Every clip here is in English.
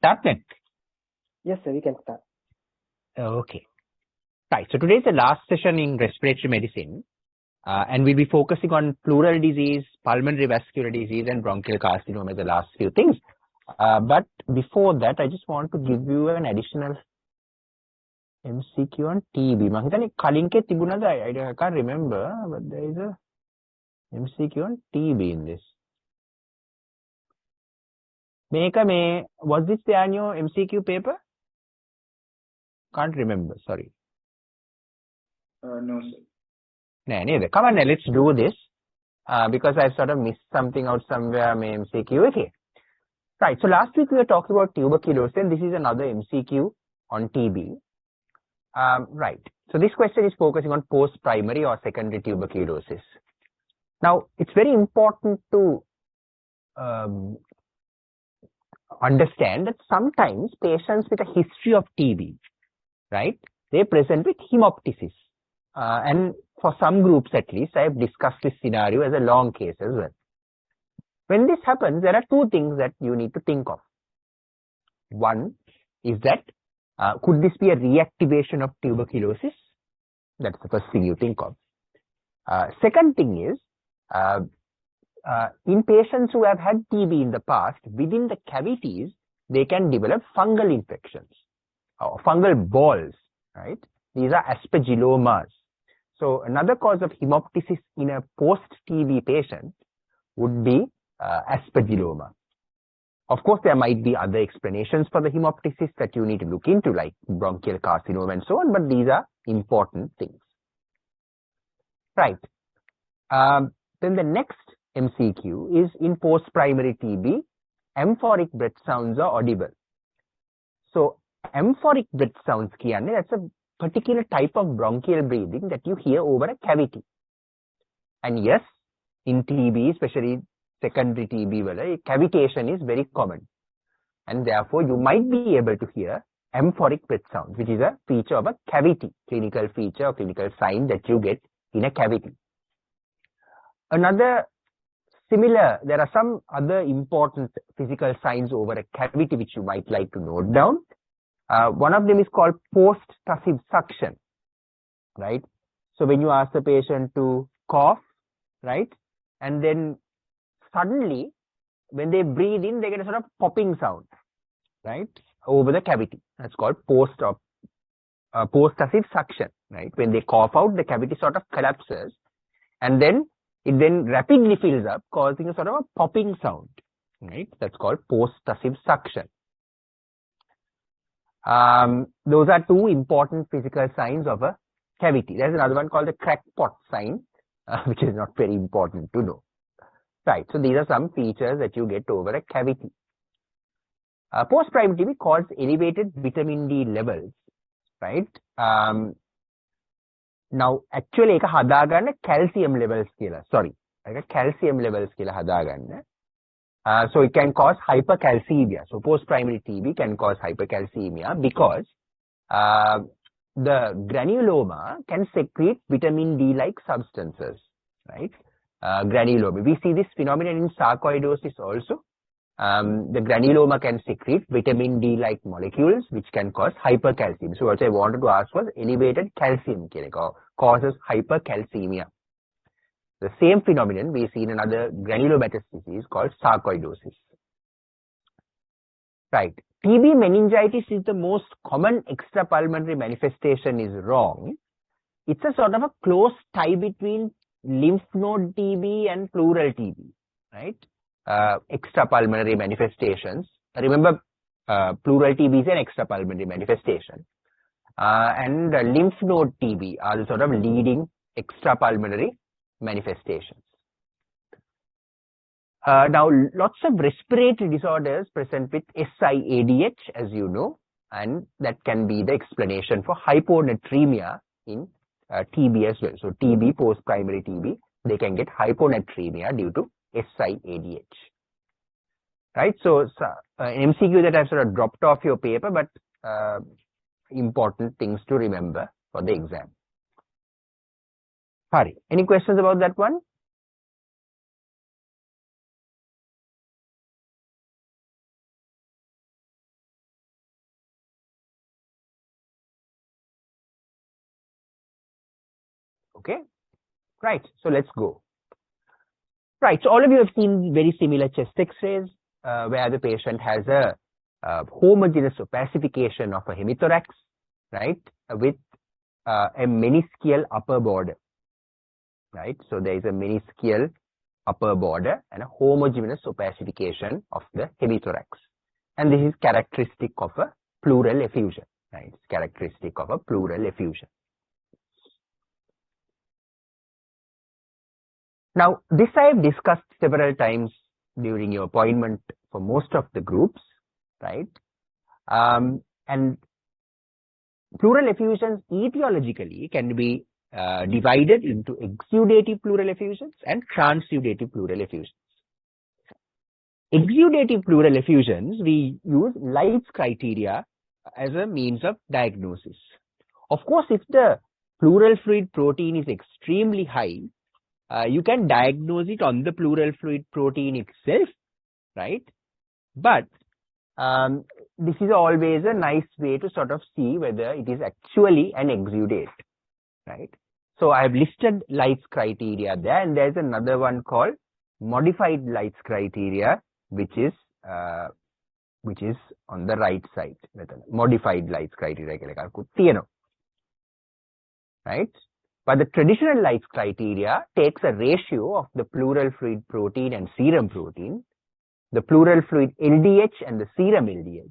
start then? Yes, sir, we can start. Okay. Right. So today is the last session in respiratory medicine, and we'll be focusing on pleural disease, pulmonary vascular disease, and bronchial carcinoma as the last few things. But before that, I just want to give you an additional MCQ on TB. I can't remember, but there is a MCQ on TB in this. Was this the annual MCQ paper? Can't remember, sorry. No, sir. Neither. Come on, let's do this. Because I sort of missed something out somewhere, MCQ. Okay. Right, so last week we were talking about tuberculosis, and this is another MCQ on TB. Right, so this question is focusing on post-primary or secondary tuberculosis. Now, it's very important to understand that sometimes patients with a history of TB, right, they present with hemoptysis. And for some groups at least, I have discussed this scenario as a long case as well. When this happens, there are two things that you need to think of. One is that, could this be a reactivation of tuberculosis? That's the first thing you think of. Second thing is, in patients who have had TB in the past, within the cavities, they can develop fungal infections or fungal balls, right? These are aspergillomas. So another cause of hemoptysis in a post-TB patient would be aspergilloma. Of course, there might be other explanations for the hemoptysis that you need to look into, like bronchial carcinoma and so on, but these are important things. Right. Then the next MCQ is in post-primary TB, amphoric breath sounds are audible. So amphoric breath sounds, that's a particular type of bronchial breathing that you hear over a cavity. And yes, in TB, especially secondary TB, cavitation is very common. And therefore, you might be able to hear amphoric breath sound, which is a feature of a cavity, clinical feature or clinical sign that you get in a cavity. Another similar, there are some other important physical signs over a cavity which you might like to note down. One of them is called post-tussive suction, right? So when you ask the patient to cough, right, and then suddenly when they breathe in, they get a sort of popping sound, right, over the cavity. That's called post-tussive suction, right? When they cough out, the cavity sort of collapses, and then it then rapidly fills up, causing a sort of a popping sound, right? That's called post-tussive suction. Those are two important physical signs of a cavity. There's another one called the crackpot sign, which is not very important to know. Right, so these are some features that you get over a cavity. Post-primary TB causes elevated vitamin D levels, right? Now, actually, එක හදාගන්න calcium levels කියලා. Sorry, එක calcium levels කියලා හදාගන්න. So it can cause hypercalcemia. So post-primary TB can cause hypercalcemia because the granuloma can secrete vitamin D-like substances, right? Granuloma. We see this phenomenon in sarcoidosis also. The granuloma can secrete vitamin D-like molecules which can cause hypercalcemia. So what I wanted to ask was elevated calcium causes hypercalcemia. The same phenomenon we see in another granulomatous disease called sarcoidosis. Right. TB meningitis is the most common extrapulmonary manifestation is wrong. It's a sort of a close tie between lymph node TB and pleural TB, right? Extrapulmonary manifestations. Remember, pleural TB is an extrapulmonary manifestation. And lymph node TB are the sort of leading extrapulmonary manifestations. Now, lots of respiratory disorders present with SIADH, as you know, and that can be the explanation for hyponatremia in TB as well. So, TB, post-primary TB, they can get hyponatremia due to SIADH. Right? So, an MCQ that I've sort of dropped off your paper, but important things to remember for the exam. Hari, any questions about that one? Okay, right. So let's go. Right. So all of you have seen very similar chest X-rays where the patient has a homogeneous opacification of a hemithorax, right, with a meniscal upper border, right. So there is a meniscal upper border and a homogeneous opacification of the hemithorax, and this is characteristic of a pleural effusion, right. It's characteristic of a pleural effusion. Now, this I have discussed several times during your appointment for most of the groups, right? And pleural effusions etiologically can be divided into exudative pleural effusions and transudative pleural effusions. Exudative pleural effusions, we use Light's criteria as a means of diagnosis. Of course, if the pleural fluid protein is extremely high, you can diagnose it on the pleural fluid protein itself, right? But this is always a nice way to sort of see whether it is actually an exudate, right? So I have listed Light's criteria there, and there's another one called modified Light's criteria, which is on the right side. Modified Light's criteria, right? But the traditional Light's criteria takes a ratio of the pleural fluid protein and serum protein, the pleural fluid LDH and the serum LDH,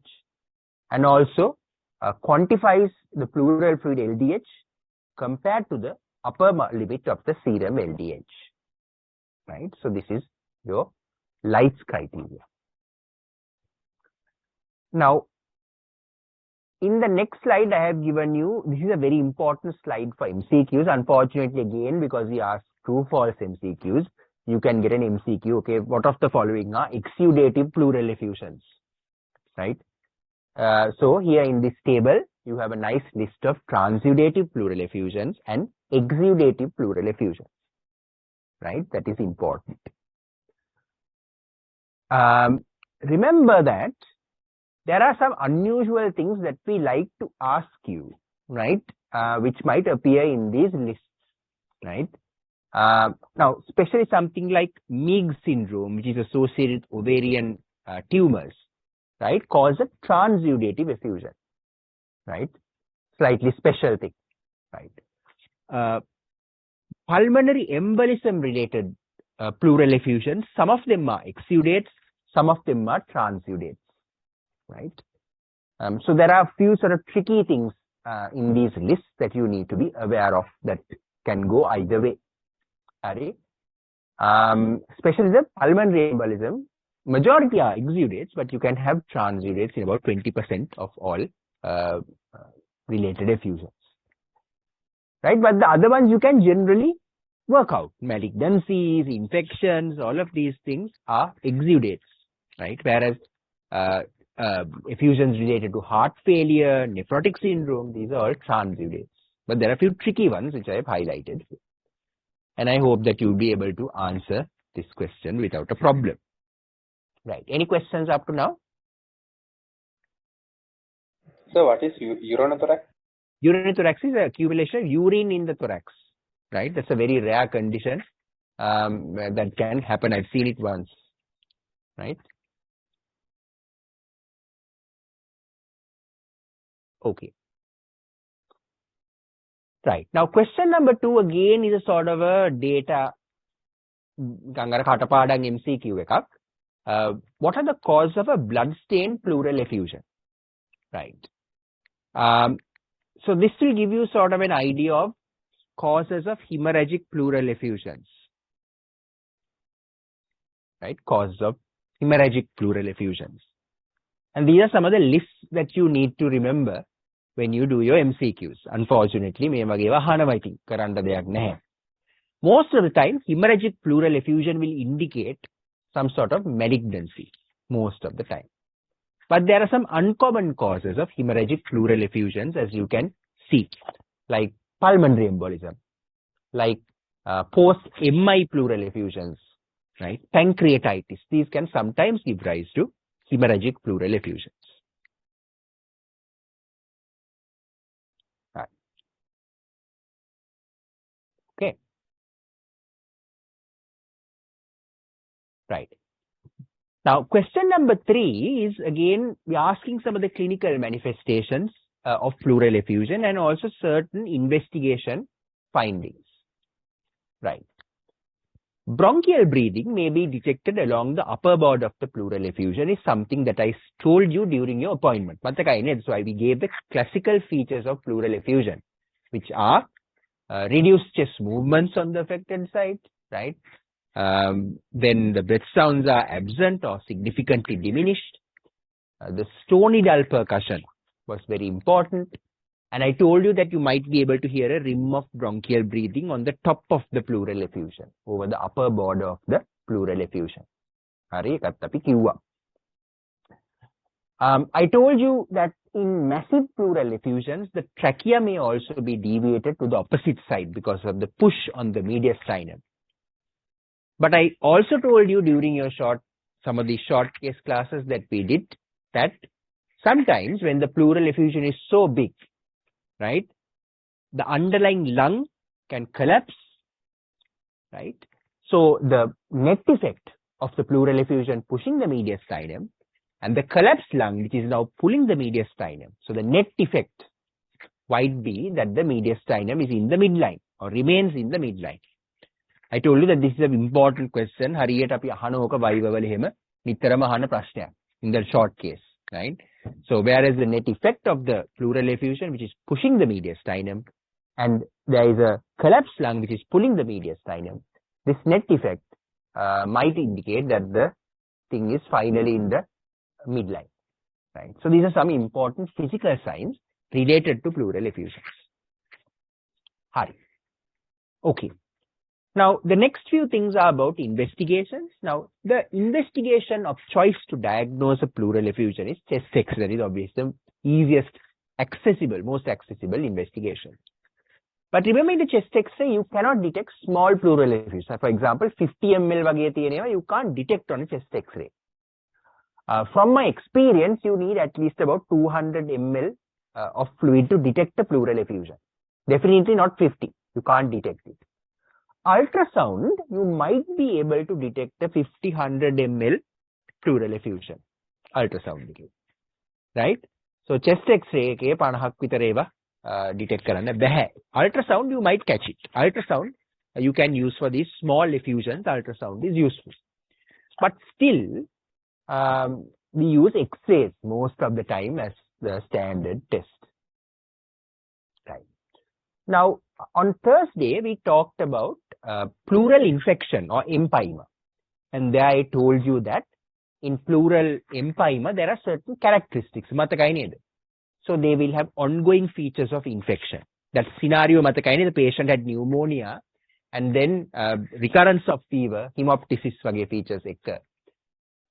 and also quantifies the pleural fluid LDH compared to the upper limit of the serum LDH, right? So this is your Light's criteria. Now, in the next slide, I have given you, this is a very important slide for MCQs. Unfortunately, again, because we ask true-false MCQs, you can get an MCQ, okay, what of the following are exudative pleural effusions, right? So here in this table, you have a nice list of transudative pleural effusions and exudative pleural effusions, right? That is important. Remember that there are some unusual things that we like to ask you, right, which might appear in these lists, right? Now, especially something like Meigs syndrome, which is associated with ovarian tumors, right, calls a transudative effusion, right? Slightly special thing, right? Pulmonary embolism related pleural effusions, some of them are exudates, some of them are transudates, right? So there are a few sort of tricky things in these lists that you need to be aware of that can go either way. Especially the pulmonary embolism, majority are exudates, but you can have transudates in about 20% of all related effusions, right? But the other ones you can generally work out. Malignancies, infections, all of these things are exudates, right? Whereas effusions related to heart failure, nephrotic syndrome, these are all transudates. But there are a few tricky ones which I have highlighted. And I hope that you'll be able to answer this question without a problem. Right. Any questions up to now? So what is urinothorax? Urinothorax is the accumulation of urine in the thorax, right? That's a very rare condition that can happen. I've seen it once, right? Okay. Right. Now, question number 2 again is a sort of a data MCQ එකක්. What are the causes of a blood-stained pleural effusion? Right. So this will give you sort of an idea of causes of hemorrhagic pleural effusions. Right. Causes of hemorrhagic pleural effusions. And these are some of the lists that you need to remember when you do your MCQs. Unfortunately, most of the time, hemorrhagic pleural effusion will indicate some sort of malignancy, most of the time. But there are some uncommon causes of hemorrhagic pleural effusions, as you can see, like pulmonary embolism, like post-MI pleural effusions, right? Pancreatitis. These can sometimes give rise to hemorrhagic pleural effusions. Right. Okay. Right. Now, question number 3 is again, we're asking some of the clinical manifestations of pleural effusion and also certain investigation findings. Right. Bronchial breathing may be detected along the upper border of the pleural effusion is something that I told you during your appointment. So we gave the classical features of pleural effusion, which are reduced chest movements on the affected site, right? Then the breath sounds are absent or significantly diminished. The stony dull percussion was very important. And I told you that you might be able to hear a rim of bronchial breathing on the top of the pleural effusion, over the upper border of the pleural effusion. I told you that in massive pleural effusions, the trachea may also be deviated to the opposite side because of the push on the mediastinum. But I also told you during your some of the short case classes that we did, that sometimes when the pleural effusion is so big, right, the underlying lung can collapse, right? So the net effect of the pleural effusion pushing the mediastinum and the collapsed lung, which is now pulling the mediastinum. So the net effect might be that the mediastinum is in the midline or remains in the midline. I told you that this is an important question. Hariyata api ahana oka viva wala hema nittarama ahana prashnayak in the short case, right? So whereas the net effect of the pleural effusion, which is pushing the mediastinum, and there is a collapsed lung which is pulling the mediastinum, this net effect might indicate that the thing is finally in the midline, right? So these are some important physical signs related to pleural effusions. Hari. Okay. Now, the next few things are about investigations. Now, the investigation of choice to diagnose a pleural effusion is chest X-ray. That is obviously the easiest, accessible, most accessible investigation. But remember, in the chest X-ray, you cannot detect small pleural effusion. For example, 50 ml you can't detect on a chest X-ray. From my experience, you need at least about 200 ml of fluid to detect a pleural effusion. Definitely not 50. You can't detect it. Ultrasound, you might be able to detect a 50-100 ml pleural effusion. Ultrasound, right? So chest X-ray ke 50 විතර detect කරන්න බැහැ. Ultrasound, you might catch it. Ultrasound, you can use for these small effusions. Ultrasound is useful. But still, we use X-rays most of the time as the standard test. Right. Now, on Thursday, we talked about pleural infection or empyema. And there I told you that in pleural empyema, there are certain characteristics. So they will have ongoing features of infection. That scenario, the patient had pneumonia and then recurrence of fever, hemoptysis features occur.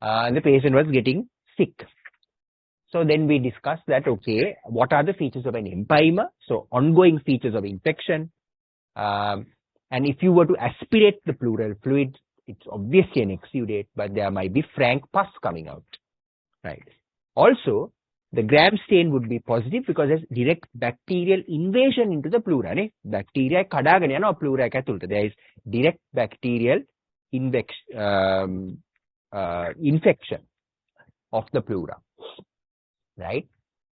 And the patient was getting sick. So then we discussed that, okay, what are the features of an empyema? So ongoing features of infection. And if you were to aspirate the pleural fluid, it's obviously an exudate, but there might be frank pus coming out, right? Also, the gram stain would be positive because there's direct bacterial invasion into the pleura. Bacteria කඩාගෙන යනවා pleura එක ඇතුළට. There is direct bacterial infection of the pleura, right?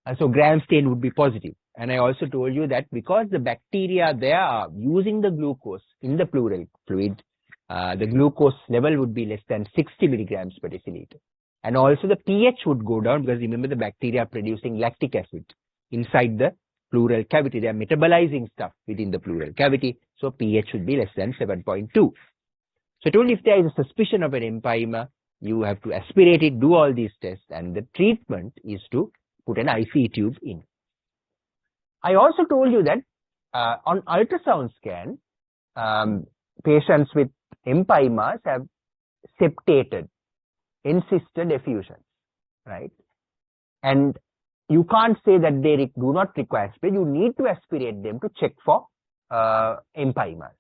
And so gram stain would be positive. And I also told you that because the bacteria there are using the glucose in the pleural fluid, the glucose level would be less than 60 milligrams per deciliter. And also the pH would go down because remember the bacteria are producing lactic acid inside the pleural cavity. They are metabolizing stuff within the pleural cavity. So pH should be less than 7.2. So I told you if there is a suspicion of an empyema, you have to aspirate it, do all these tests, and the treatment is to put an IC tube in. I also told you that on ultrasound scan, patients with empyemas have septated, encysted effusions, right? And you can't say that they do not require aspirate. You need to aspirate them to check for empyemas,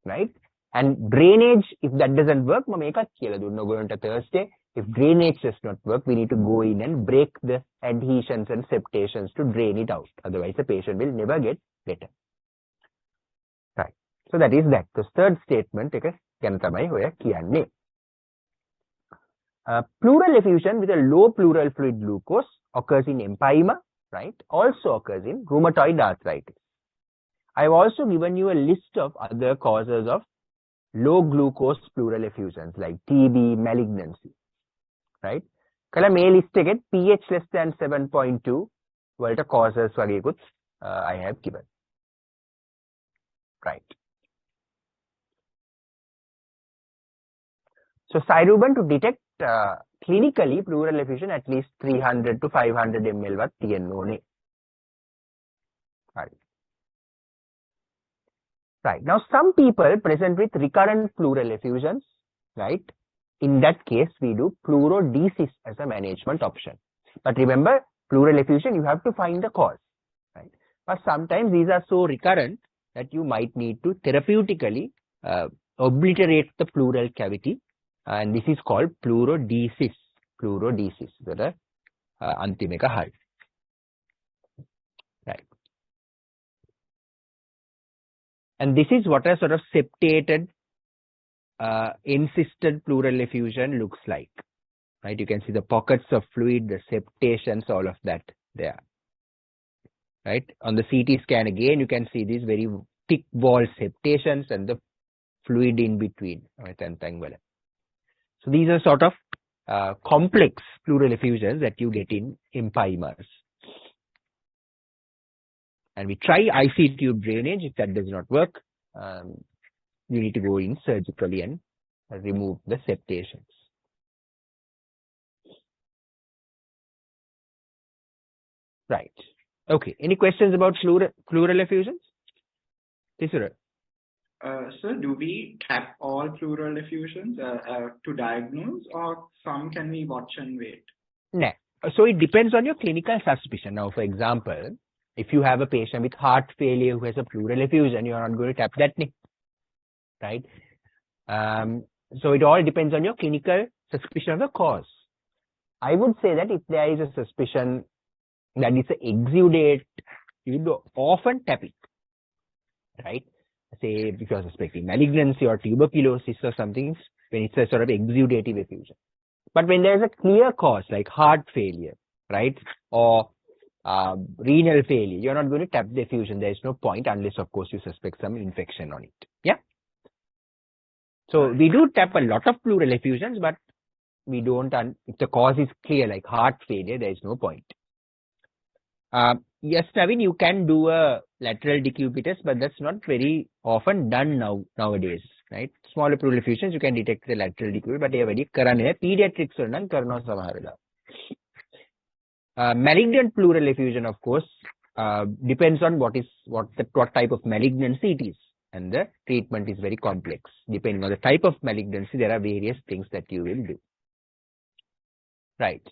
right? And drainage, if that doesn't work, Thursday, if drainage does not work, we need to go in and break the adhesions and septations to drain it out. Otherwise, the patient will never get better. Right. So that is that. The third statement එක ගැන තමයි ඔය කියන්නේ. Pleural effusion with a low pleural fluid glucose occurs in empyema, right? Also occurs in rheumatoid arthritis. I have also given you a list of other causes of low glucose pleural effusions like TB, malignancy, right? කල මේ list එකෙත් pH less than 7.2 වලට causes වගේකුත් I have given. Right. So Cyruban to detect clinically pleural effusion at least 300 to 500 ml වත් තියෙන්න ඕනේ. Right. Right. Now some people present with recurrent pleural effusions, right? In that case, we do pleurodesis as a management option. But remember, pleural effusion, you have to find the cause, right? But sometimes these are so recurrent that you might need to therapeutically obliterate the pleural cavity, and this is called pleurodesis. Pleurodesis. That antima එක හරි. Right. And this is what a sort of septated encysted pleural effusion looks like, right? You can see the pockets of fluid, the septations, all of that there, right? On the CT scan again, you can see these very thick wall septations and the fluid in between. So these are sort of complex pleural effusions that you get in empymas. And we try IC tube drainage. If that does not work, you need to go in surgically and remove the septations. Right. Okay. Any questions about pleural effusions? Tisura. Sir, do we tap all pleural effusions to diagnose, or some can we watch and wait? No. So it depends on your clinical suspicion. Now, for example, if you have a patient with heart failure who has a pleural effusion, you are not going to tap that, right? So it all depends on your clinical suspicion of the cause. I would say that if there is a suspicion that it's an exudate, you do often tap it, right? Say if you're suspecting malignancy or tuberculosis or something, when it's a sort of exudative effusion. But when there's a clear cause like heart failure, right, or renal failure, you're not going to tap the effusion. There is no point unless, of course, you suspect some infection on it. Yeah. So we do tap a lot of pleural effusions, but we don't, if the cause is clear, like heart failure, there is no point. Yes, Praveen, you can do a lateral decubitus, but that's not very often done nowadays, right? Smaller pleural effusions, you can detect the lateral decubitus, but everybody karane pediatrics or none karno samahara. Malignant pleural effusion, of course, depends on what type of malignancy it is. And the treatment is very complex. Depending on the type of malignancy, there are various things that you will do. Right.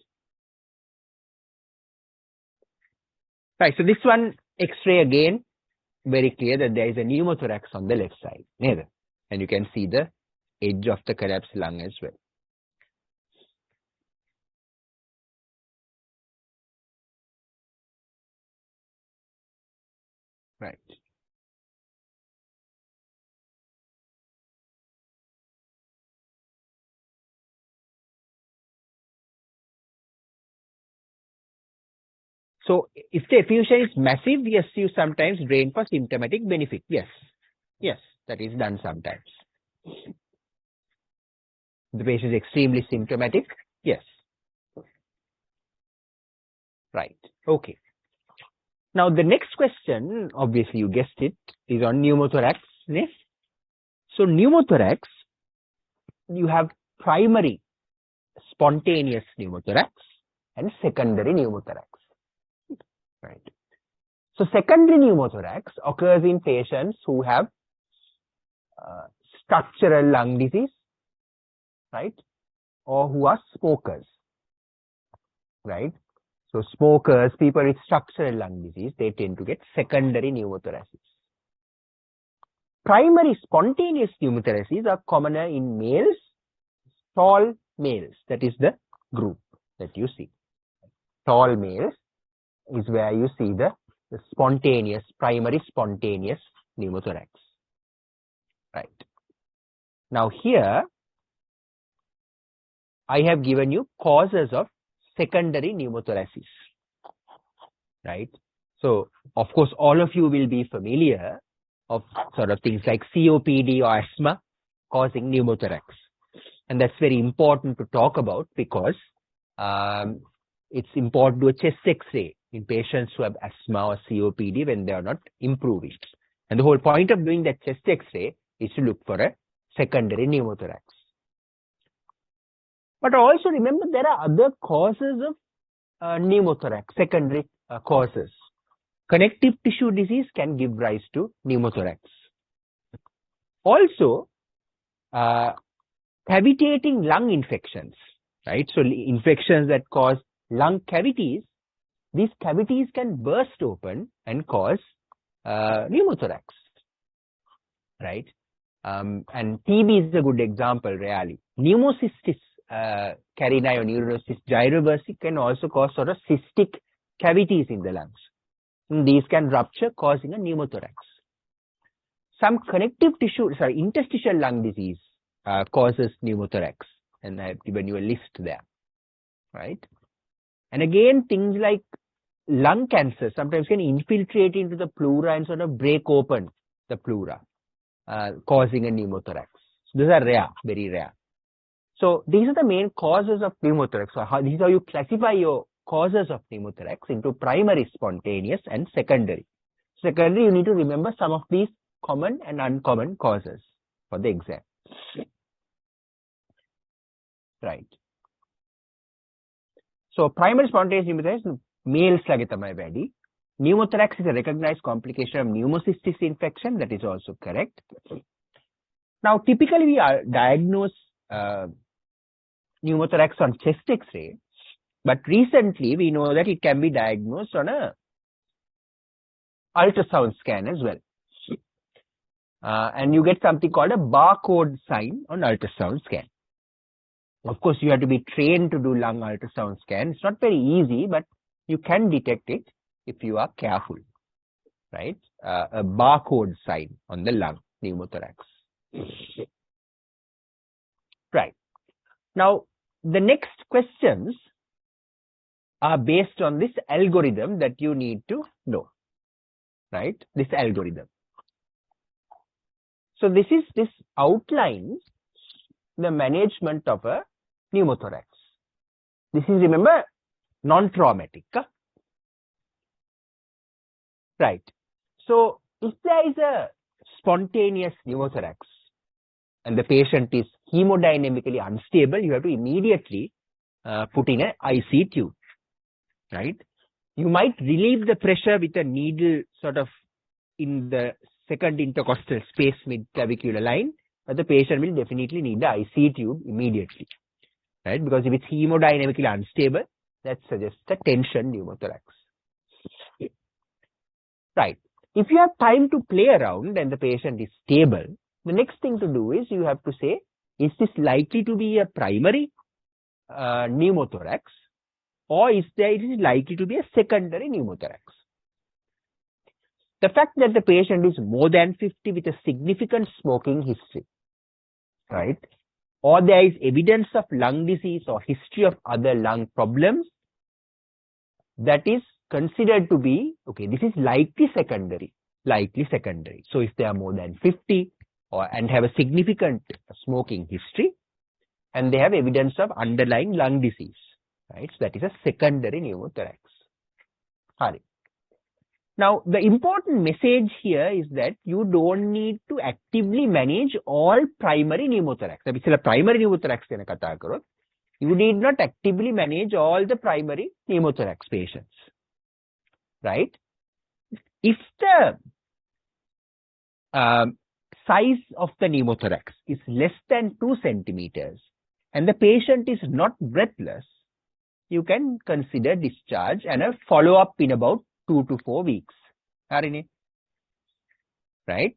Right. So this one, X-ray again, very clear that there is a pneumothorax on the left side. Neither. And you can see the edge of the collapsed lung as well. Right. So if the effusion is massive, yes, you sometimes drain for symptomatic benefit. Yes. Yes, that is done sometimes. The patient is extremely symptomatic. Yes. Right. Okay. Now the next question, obviously you guessed it, is on pneumothorax. Yes. So pneumothorax, you have primary spontaneous pneumothorax and secondary pneumothorax. Right. So secondary pneumothorax occurs in patients who have structural lung disease, right, or who are smokers, right. So smokers, people with structural lung disease, they tend to get secondary pneumothorax. Primary spontaneous pneumothoraces are commoner in males, tall males. That is the group that you see. Tall males is where you see the spontaneous, primary spontaneous pneumothorax. Right. Now here, I have given you causes of secondary pneumothorax. Right. So, of course, all of you will be familiar of sort of things like COPD or asthma causing pneumothorax. And that's very important to talk about because it's important to do a chest X-ray in patients who have asthma or COPD when they are not improving. And the whole point of doing that chest X-ray is to look for a secondary pneumothorax. But also remember there are other causes of pneumothorax, secondary causes. Connective tissue disease can give rise to pneumothorax. Also, cavitating lung infections, right? So infections that cause lung cavities, these cavities can burst open and cause pneumothorax, right? And TB is a good example, really. Pneumocystis carinii or neurocystis gyroversi can also cause sort of cystic cavities in the lungs. And these can rupture, causing a pneumothorax. Some connective tissue, interstitial lung disease causes pneumothorax, and I have given you a list there, right? And again, things like lung cancer sometimes can infiltrate into the pleura and sort of break open the pleura, causing a pneumothorax. So these are rare, very rare. So these are the main causes of pneumothorax. So this is how you classify your causes of pneumothorax into primary, spontaneous, and secondary. Secondary, you need to remember some of these common and uncommon causes for the exam. Right. So primary spontaneous pneumothorax, males lage thamai වැඩි. Pneumothorax is a recognized complication of pneumocystis infection. That is also correct. Now, typically we diagnose pneumothorax on chest X-ray, but recently we know that it can be diagnosed on a ultrasound scan as well. And you get something called a barcode sign on ultrasound scan. Of course, you have to be trained to do lung ultrasound scan. It's not very easy, but you can detect it if you are careful, right? A barcode sign on the lung pneumothorax. Right. Now, the next questions are based on this algorithm that you need to know, right? This algorithm. So this outlines the management of a pneumothorax. This is, remember, non-traumatic. Right. So if there is a spontaneous pneumothorax and the patient is hemodynamically unstable, you have to immediately put in an IC tube, right? You might relieve the pressure with a needle sort of in the second intercostal space mid-clavicular line, but the patient will definitely need the IC tube immediately, right? Because if it's hemodynamically unstable, that suggests a tension pneumothorax. Right. If you have time to play around and the patient is stable, the next thing to do is you have to say, is this likely to be a primary pneumothorax, or is it likely to be a secondary pneumothorax? The fact that the patient is more than 50 with a significant smoking history, right? Or there is evidence of lung disease or history of other lung problems, that is considered to be, okay, this is likely secondary. So if they are more than 50 and have a significant smoking history, and they have evidence of underlying lung disease, right? So that is a secondary pneumothorax. Hari. Now, the important message here is that you don't need to actively manage all primary pneumothorax. Primary pneumothorax you need not actively manage all the primary pneumothorax patients, right? If the size of the pneumothorax is less than 2 centimeters and the patient is not breathless, you can consider discharge and a follow-up in about 2 to 4 weeks. Right?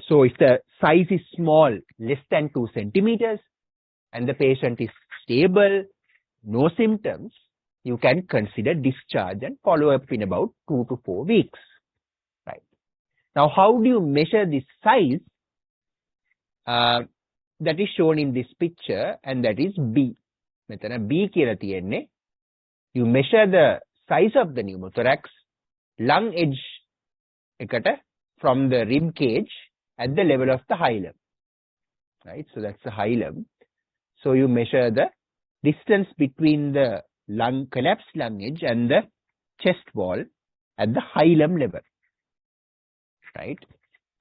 So if the size is small, less than 2 centimeters, and the patient is stable, no symptoms, you can consider discharge and follow up in about 2 to 4 weeks. Right? Now, how do you measure this size? that is shown in this picture, and that is B. මෙතන B කියලා තියෙන්නේ. You measure the size of the pneumothorax, lung edge එකට from the rib cage at the level of the hilum. Right? So that's the hilum. So you measure the distance between the collapsed lung edge and the chest wall at the hilum level. Right?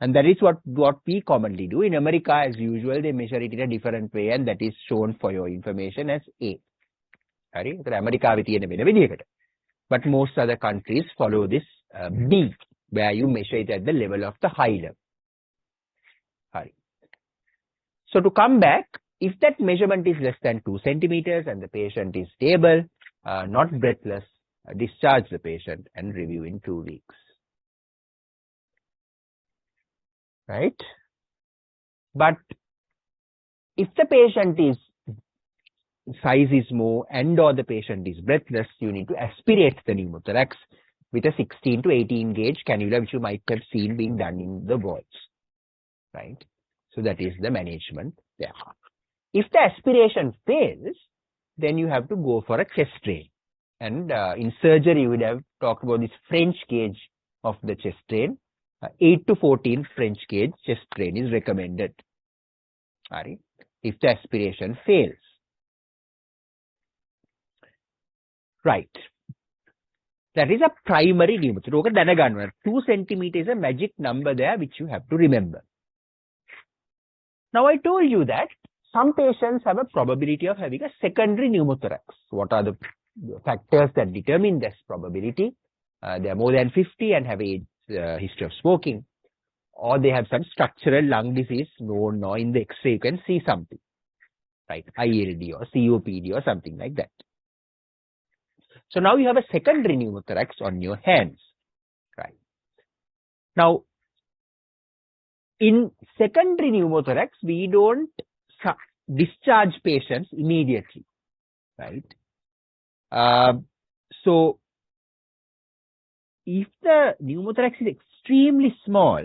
And that is what we commonly do. In America, as usual, they measure it in a different way, and that is shown for your information as A. Right? But most other countries follow this B, where you measure it at the level of the hilum. Right. So to come back, if that measurement is less than 2 centimeters and the patient is stable, not breathless, discharge the patient and review in 2 weeks. Right? But if the patient is size is more and or the patient is breathless, you need to aspirate the pneumothorax with a 16 to 18 gauge cannula, which you might have seen being done in the wards. Right? So that is the management there. If the aspiration fails, then you have to go for a chest drain. And in surgery, you would have talked about this French gauge of the chest drain. 8 to 14 French gauge chest drain is recommended. Right? If the aspiration fails. Right. That is a primary pneumothorax. 2 centimeters is a magic number there which you have to remember. Now I told you that some patients have a probability of having a secondary pneumothorax. What are the factors that determine this probability? They are more than 50 and have a history of smoking, or they have some structural lung disease known, or in the X-ray you can see something, right? ILD or COPD or something like that. So now you have a secondary pneumothorax on your hands, right? Now, in secondary pneumothorax, we don't discharge patients immediately, right? So if the pneumothorax is extremely small,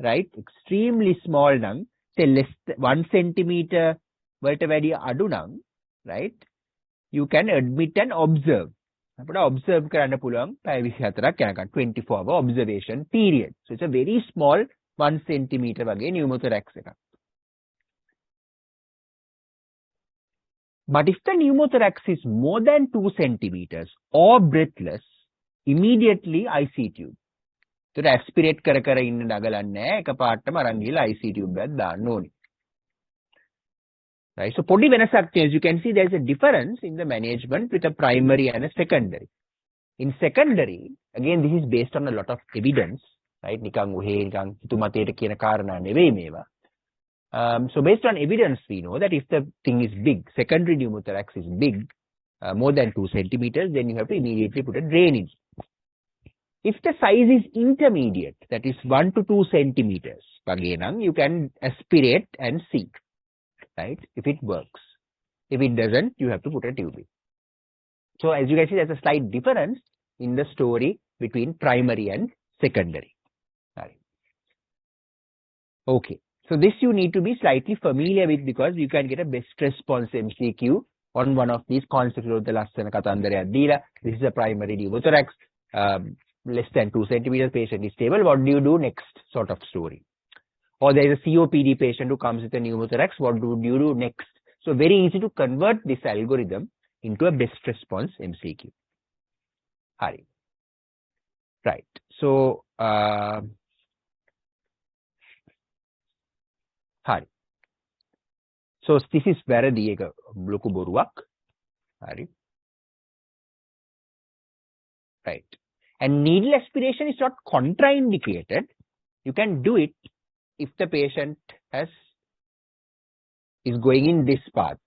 right? Extremely small nang, say less than 1 centimeter vertebrae adu nang, right? You can admit and observe. Observe කරන්න පුළුවන් පැය 24ක් යනකම් 24-hour observation period. So it's a very small 1 centimeter වගේ pneumothorax එකක්. But if the pneumothorax is more than 2 centimeters or breathless, immediately IC tube. So aspirate කර කර ඉන්න නගලන්නේ නැහැ. එකපාරටම අරන් ගිහලා IC tube එකක් දාන්න ඕනේ. Right? So පොඩි වෙනසක්, as you can see, there is a difference in the management with a primary and a secondary. In secondary, again, this is based on a lot of evidence, right? නිකන් ඔහේ නිකන් හිතුමතේට කියන කාරණා නෙවෙයි මේවා. So based on evidence, we know that if the thing is big, secondary pneumothorax is big, more than 2 centimeters, then you have to immediately put a drain in. If the size is intermediate, that is 1 to 2 centimeters, again, you can aspirate and see, right? If it works. If it doesn't, you have to put a tube in. So as you can see, there's a slight difference in the story between primary and secondary. Right. Okay. So this you need to be slightly familiar with, because you can get a best response MCQ on one of these concepts. This is a primary pneumothorax, less than 2 centimeters, patient is stable. What do you do next sort of story? Or there is a COPD patient who comes with a pneumothorax. What do you do next? So very easy to convert this algorithm into a best response MCQ. Hari. Right. So, Hari. So this is වැරදි එක ලොකු බොරුවක්. Hari. Right. And needle aspiration is not contraindicated. You can do it if the patient is going in this path.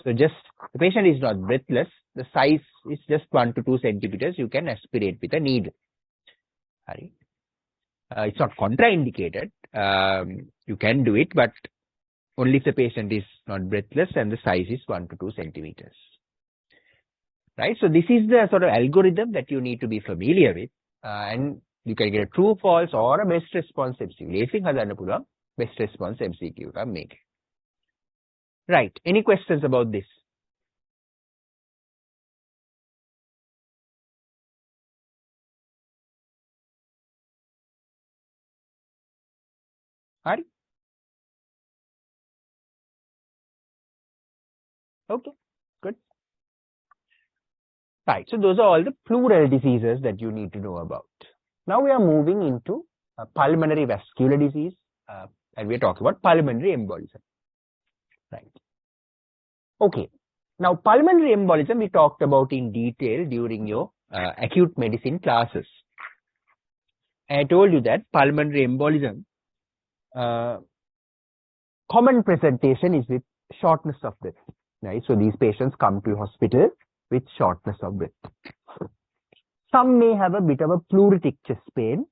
So just the patient is not breathless. The size is just 1 to 2 centimeters. You can aspirate with a needle. Hari. It's not contraindicated. You can do it, but only if the patient is not breathless and the size is 1 to 2 centimeters. Right? So this is the sort of algorithm that you need to be familiar with. And you can get a true, false or a best response MCQ. ලේසියෙන් හදන්න පුළුවන් best response MCQ එක මේක. Right. Any questions about this? Hari? Okay, good. Right, so those are all the pleural diseases that you need to know about. Now we are moving into pulmonary vascular disease, and we are talking about pulmonary embolism. Right. Okay. Now pulmonary embolism we talked about in detail during your acute medicine classes. I told you that pulmonary embolism, common presentation is with shortness of breath. Right. So these patients come to hospital with shortness of breath. Some may have a bit of a pleuritic chest pain,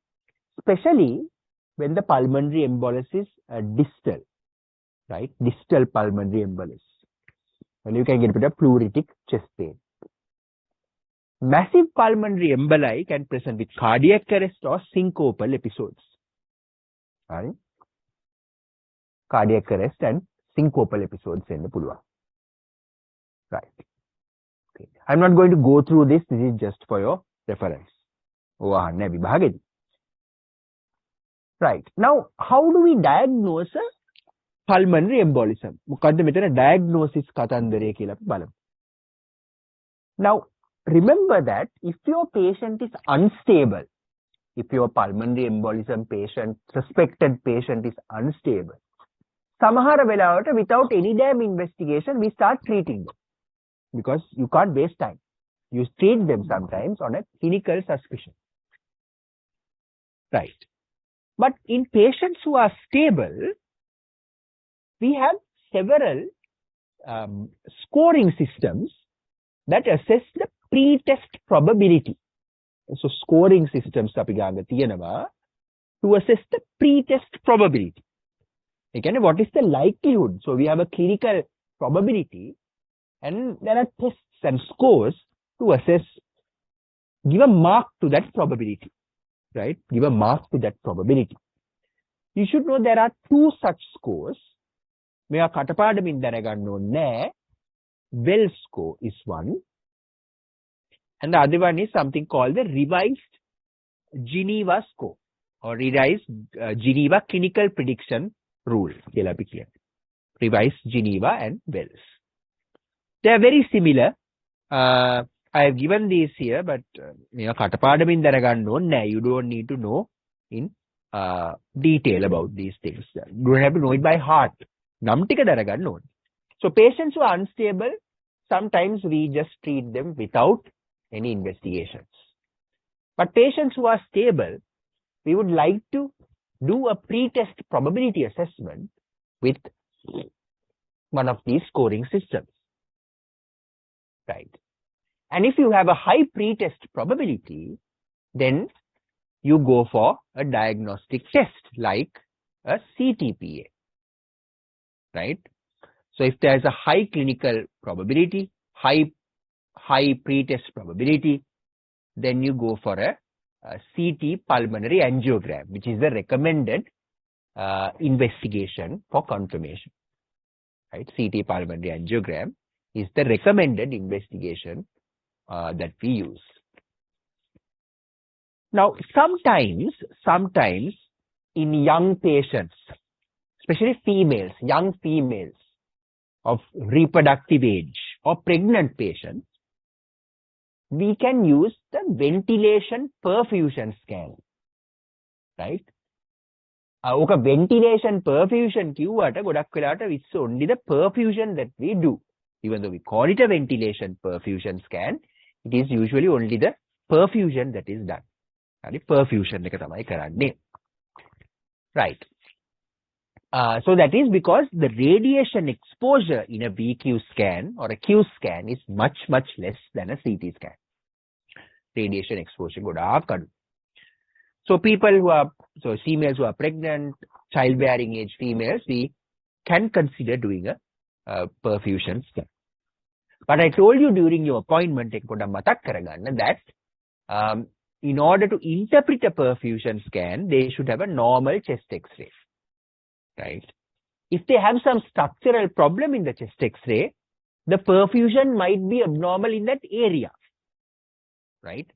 especially when the pulmonary embolus is distal, right? Distal pulmonary embolus. Well, you can get a bit of pleuritic chest pain. Massive pulmonary emboli can present with cardiac arrest or syncopal episodes. Right? Cardiac arrest and syncopal episodes in the pulwa. Right. Okay. I'm not going to go through this. This is just for your reference. Right. Now, how do we diagnose a pulmonary embolism? මොකද්ද මෙතන diagnosis කතන්දරය කියලා බලමු. Now, remember that if your patient is unstable, if your pulmonary embolism patient, suspected patient is unstable, සමහර වෙලාවට without any damn investigation, we start treating them. Because you can't waste time. You treat them sometimes on a clinical suspicion. Right. But in patients who are stable, we have several scoring systems that assess the pre-test probability. So scoring systems අපි ගාන තියෙනවා to assess the pre-test probability. Again, what is the likelihood? So we have a clinical probability and there are tests and scores to assess, give a mark to that probability, right? Give a mark to that probability. You should know there are two such scores. මෙයා කටපාඩමින් දැනගන්න ඕනේ. Well score is one. And the other one is something called the revised Geneva score or revised Geneva clinical prediction rule. Revised Geneva and Wells. They are very similar. I have given these here, but you don't need to know in detail about these things. You don't have to know it by heart. So patients who are unstable, sometimes we just treat them without any investigations. But patients who are stable, we would like to do a pre-test probability assessment with one of these scoring systems. Right. And if you have a high pre-test probability, then you go for a diagnostic test like a CTPA. Right. So if there is a high clinical probability, high pre-test probability, then you go for a CT pulmonary angiogram, which is the recommended investigation for confirmation. Right? CT pulmonary angiogram is the recommended investigation that we use. Now, sometimes in young patients, especially females, young females of reproductive age or pregnant patients, we can use the ventilation perfusion scan. Right? Okay, ventilation perfusion කිව්වට ගොඩක් වෙලාවට it's only the perfusion that we do. Even though we call it a ventilation perfusion scan, it is usually only the perfusion that is done. Perfusion එක තමයි කරන්නේ. Right. So that is because the radiation exposure in a VQ scan or a Q scan is much less than a CT scan. Radiation exposure ගොඩාක් අඩු. So females who are pregnant, childbearing age females, we can consider doing a perfusion scan. But I told you during your appointment that in order to interpret a perfusion scan, they should have a normal chest X-ray. right? If they have some structural problem in the chest X-ray, the perfusion might be abnormal in that area, right?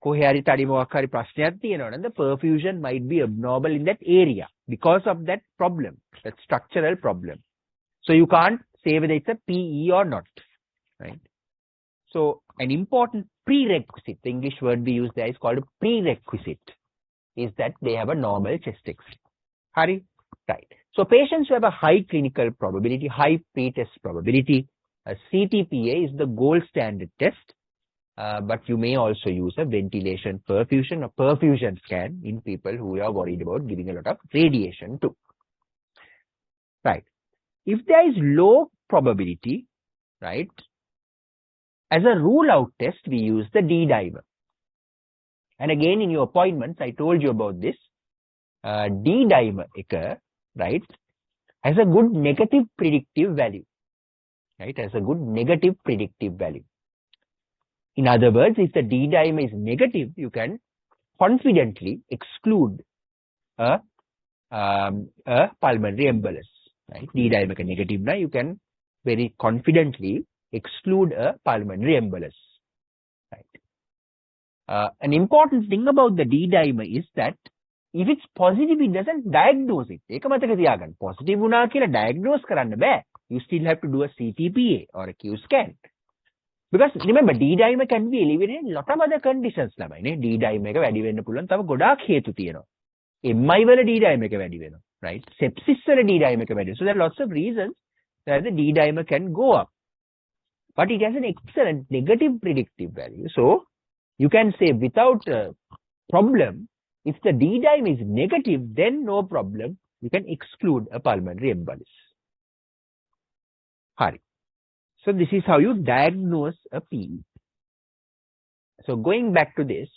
කොහේ හරි තඩි මොකක් හරි ප්‍රශ්නයක් තියෙනවා නම් the perfusion might be abnormal in that area because of that problem, that structural problem. So you can't say whether it's a PE or not, right? So an important prerequisite, the English word we use there is called a prerequisite, is that they have a normal chest X-ray. Hari? Right. So patients who have a high clinical probability, high pretest probability, a CTPA is the gold standard test. But you may also use a ventilation perfusion or perfusion scan in people who are worried about giving a lot of radiation too. Right. If there is low probability, right, as a rule out test, we use the D dimer. And again, in your appointments, I told you about this. D dimer, right, has a good negative predictive value. Right, has a good negative predictive value. In other words, if the D dimer is negative, you can confidently exclude a pulmonary embolus. Right? D dimer is negative now, you can very confidently exclude a pulmonary embolus. Right? An important thing about the D dimer is that if it's positive, it doesn't diagnose it. ඒක මතක තියාගන්න. Positive වුණා කියලා diagnose කරන්න බෑ. You still have to do a CTPA or a Q scan. Because remember, D dimer can be elevated in a lot of other conditions. D dimer එක වැඩි වෙන්න පුළුවන් තව ගොඩාක් හේතු තියෙනවා. MI වල D dimer එක වැඩි වෙනවා, right? Sepsis වල D dimer එක වැඩි වෙනවා. So there are lots of reasons that the D dimer can go up. But it has an excellent negative predictive value. So you can say without a problem, if the D dimer is negative, then no problem. You can exclude a pulmonary embolus. Hari. So this is how you diagnose a PE. So going back to this,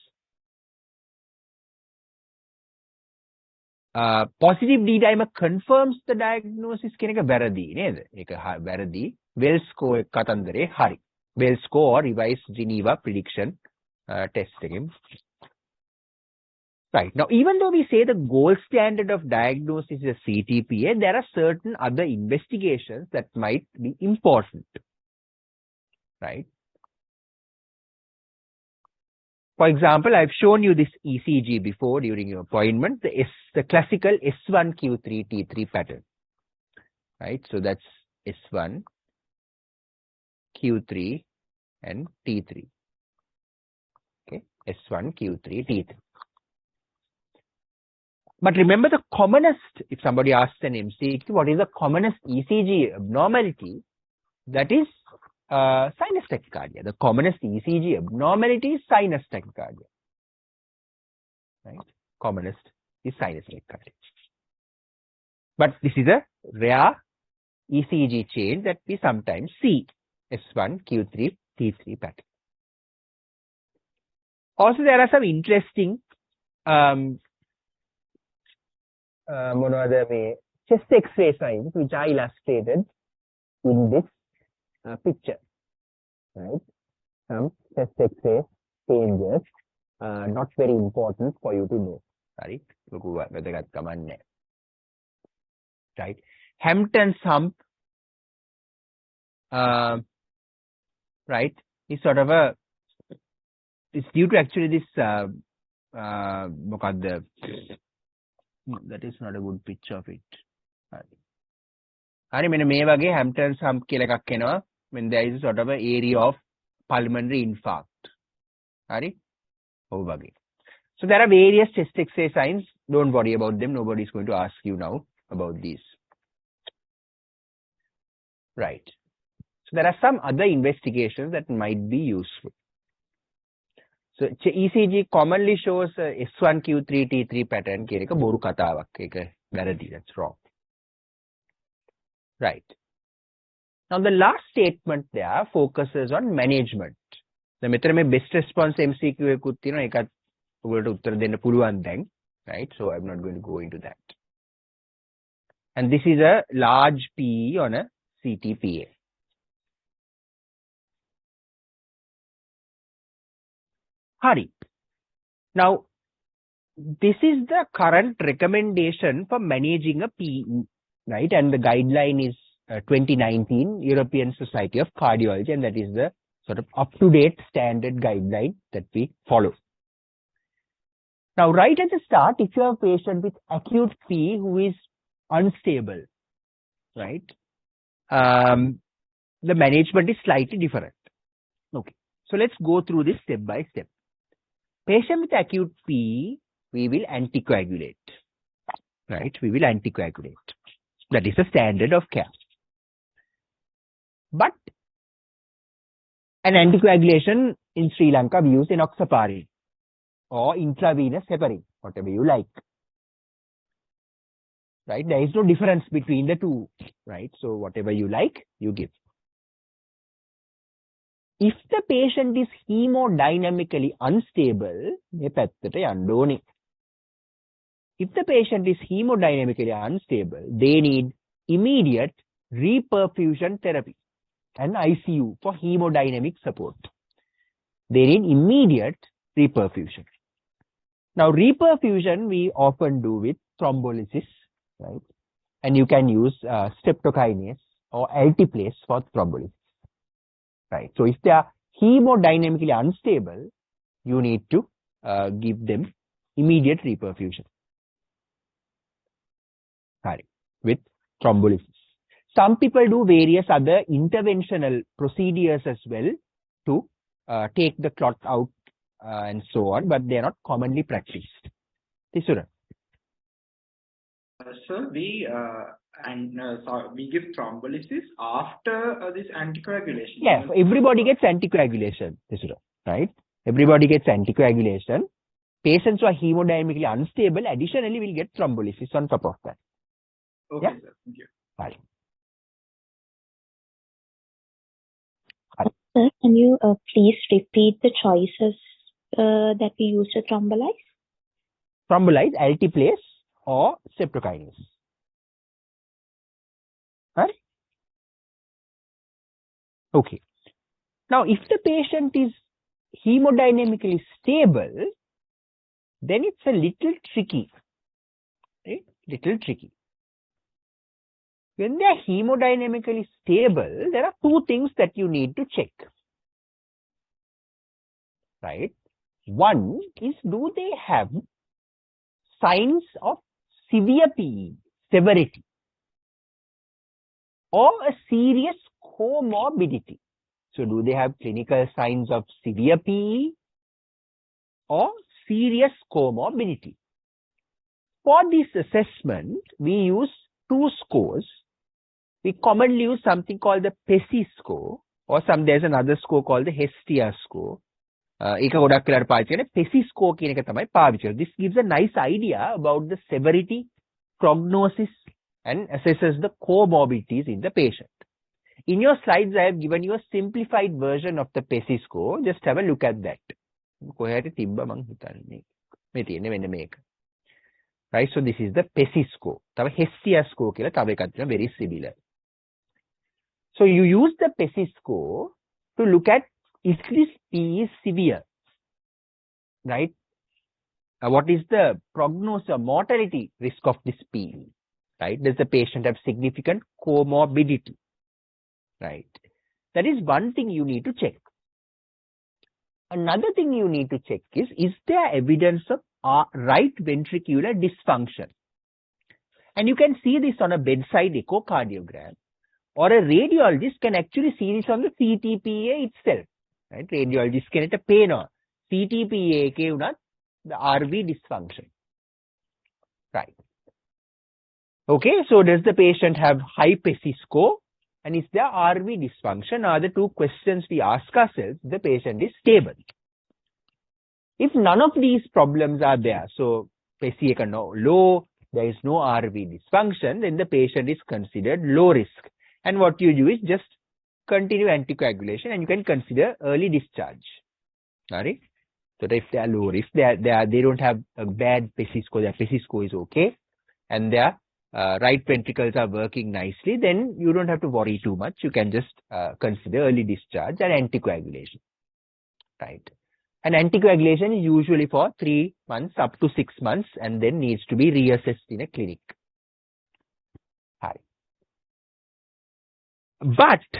positive D dimer confirms the diagnosis කියන එක වැරදි නේද? ඒක වැරදි. Well score කතන්දරේ හරි. Well score or revised Geneva prediction test එකෙන්. Right. Now, even though we say the gold standard of diagnosis is a CTPA, there are certain other investigations that might be important. Right. For example, I've shown you this ECG before during your appointment, the classical S1Q3T3 pattern. Right. So that's S1, Q3, and T3. Okay. S1, Q3, T3. But remember the commonest, if somebody asks an MCQ, what is the commonest ECG abnormality? That is sinus tachycardia. The commonest ECG abnormality is sinus tachycardia. Right? Commonest is sinus tachycardia. But this is a rare ECG change that we sometimes see. S1, Q3, T3 pattern. Also, there are some interesting chest X-ray signs which are illustrated in this picture. Right? Some chest X-ray changes, not very important for you to know. Right? Right? Hampton's hump, right, is sort of a, it's due to actually this, that is not a good picture of it. හරි මෙන්න මේ වගේ Hampton's hump කියලා එකක් එනවා when there is sort of an area of pulmonary infarct. හරි? ඔව් වගේ. So there are various chest X-ray signs. Don't worry about them. Nobody is going to ask you now about these. Right. So there are some other investigations that might be useful. So ECG commonly shows S1Q3T3 pattern කියන එක බොරු කතාවක්. ඒක වැරදි. That's wrong. Right. Now the last statement there focuses on management. The මෙතන මේ best response MCQ එකකුත් තියෙනවා. ඒකත් ඔයගොල්ලෝ උත්තර දෙන්න පුළුවන් දැන්. Right? So I'm not going to go into that. And this is a large PE on a CTPA. Hari. Now, this is the current recommendation for managing a PE, right? And the guideline is 2019 European Society of Cardiology, and that is the sort of up-to-date standard guideline that we follow. Now, right at the start, if you have a patient with acute PE who is unstable, right, the management is slightly different. Okay, so let's go through this step by step. Patient with acute PE, we will anticoagulate, right? We will anticoagulate. That is the standard of care. But an anticoagulation in Sri Lanka, we use enoxaparin or intravenous heparin, whatever you like. Right? There is no difference between the two, right? So whatever you like, you give. If the patient is hemodynamically unstable, if the patient is hemodynamically unstable, they need immediate reperfusion therapy and ICU for hemodynamic support. They need immediate reperfusion. Now, reperfusion we often do with thrombolysis, right? And you can use streptokinase or altiplase for thrombolysis, right? So, if they are hemodynamically unstable, you need to give them immediate reperfusion, right, with thrombolysis. Some people do various other interventional procedures as well to take the clot out and so on, but they are not commonly practiced. Tisura. Sir, we give thrombolysis after this anticoagulation. Yes, everybody gets anticoagulation, Tisura, right? Everybody gets anticoagulation. Patients who are hemodynamically unstable additionally will get thrombolysis on top of that. Okay, yeah? Sir. Thank you. Right. Sir, can you please repeat the choices that we use to thrombolize? Thrombolize, altiplase or streptokinase. Right? Okay. Now, if the patient is hemodynamically stable, then it's a little tricky. Right? Little tricky. When they are hemodynamically stable, there are two things that you need to check. Right? One is, do they have signs of severe PE, severity, or a serious comorbidity? So, do they have clinical signs of severe PE or serious comorbidity? For this assessment, we use two scores. We commonly use something called the PESI score, or there's another score called the Hestia score. PESI score this gives a nice idea about the severity, prognosis, and assesses the comorbidities in the patient. In your slides, I have given you a simplified version of the PESI score. Just have a look at that. Right, so this is the PESI score. Hestia score very similar. So you use the PESI score to look at if this PE is severe, right? What is the prognosis or mortality risk of this PE, right? Does the patient have significant comorbidity, right? That is one thing you need to check. Another thing you need to check is there evidence of right ventricular dysfunction? And you can see this on a bedside echocardiogram, or a radiologist can actually see this on the CTPA itself. Right? Radiologist can pain on CTPA the RV dysfunction. Right. Okay, so does the patient have high PESI score? And is there RV dysfunction? Are the two questions we ask ourselves, the patient is stable. If none of these problems are there, so PESI low, there is no RV dysfunction, then the patient is considered low risk. And what you do is just continue anticoagulation, and you can consider early discharge. Right? So if they are low risk, they don't have a bad PESI score, their PESI score is okay, and their right ventricles are working nicely, then you don't have to worry too much. You can just consider early discharge and anticoagulation. Right? And anticoagulation is usually for 3 months up to 6 months and then needs to be reassessed in a clinic. But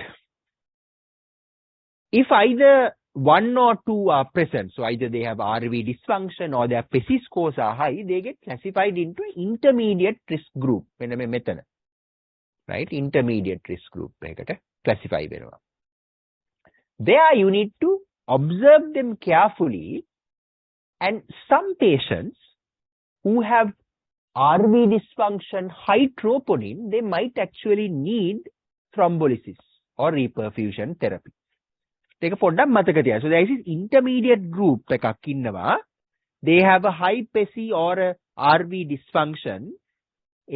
if either one or two are present, so either they have RV dysfunction or their PESI scores are high, they get classified into an intermediate risk group. Right? Intermediate risk group. Classify. There you need to observe them carefully, and some patients who have RV dysfunction, high troponin, they might actually need thrombolysis or reperfusion therapy. Take a පොඩ්ඩක් මතක තියාගන්න. So there is this intermediate group එකක් ඉන්නවා. They have a high PESI or a RV dysfunction.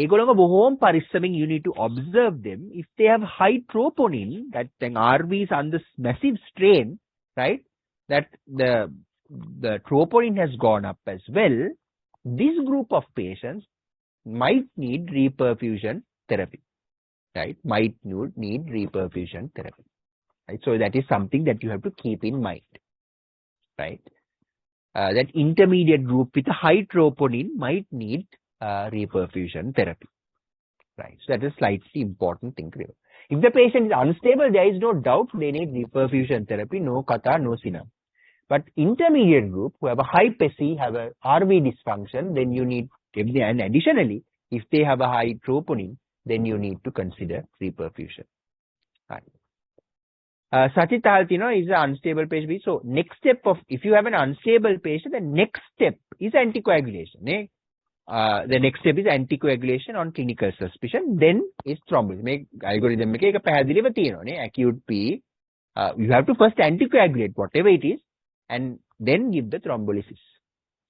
ඒගොල්ලෝ බොහෝම පරිස්සමින් you need to observe them. If they have high troponin, that then RV is under massive strain, right? That the troponin has gone up as well. This group of patients might need reperfusion therapy, right? Might need reperfusion therapy. Right? So that is something that you have to keep in mind, right? That intermediate group with a high troponin might need reperfusion therapy, right? So that is slightly important thing. If the patient is unstable, there is no doubt they need reperfusion therapy, no kata, no sinam. But intermediate group who have a high PESI, have a RV dysfunction, then you need, and additionally, if they have a high troponin, then you need to consider reperfusion. Right. Sachit is an unstable patient. So next step of, if you have an unstable patient, the next step is anticoagulation. The next step is anticoagulation on clinical suspicion. Then is thrombolysis. Make algorithm make acute P. You have to first anticoagulate whatever it is, and then give the thrombolysis.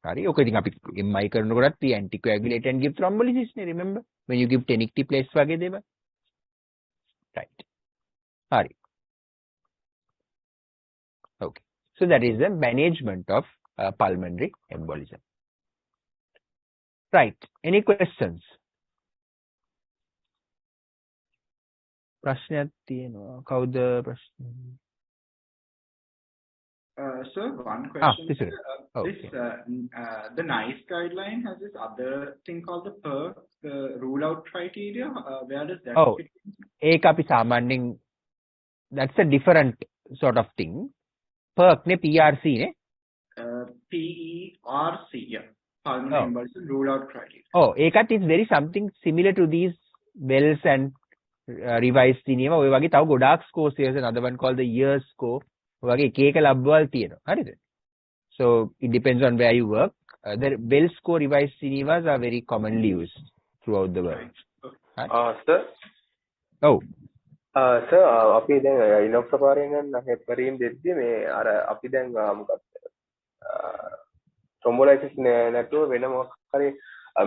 Sorry, okay. MI we anticoagulate and give thrombolysis. Remember when you give tenecteplase wage. Right. Sorry. Okay. So that is the management of pulmonary embolism. Right. Any questions? ප්‍රශ්නයක් තියෙනවා. කවුද ප්‍රශ්න? Sir, one question. This is the NICE guideline has this other thing called the PERC, the rule out criteria. Where does that fit in? ඒක අපි සාමාන්‍යයෙන්, that's a different sort of thing. PERC ne PRC ne? PERC, yeah. Pulmonary embolism rule out criteria. ඒකත් is very something similar to these Wells and revised cinema. ඔය වගේ තව ගොඩාක් scores. There's another one called the year score. ඔය වගේ එක එක ලබ්වල් තියෙනවා. හරිද? So it depends on where you work. The Wells score revised cinemas are very commonly used throughout the world. Sir. Sir, අපි දැන් inoxaparin and heparin දෙද්දි මේ අර අපි දැන් මොකක්ද thrombolysis නැතුව වෙන මොකක් හරි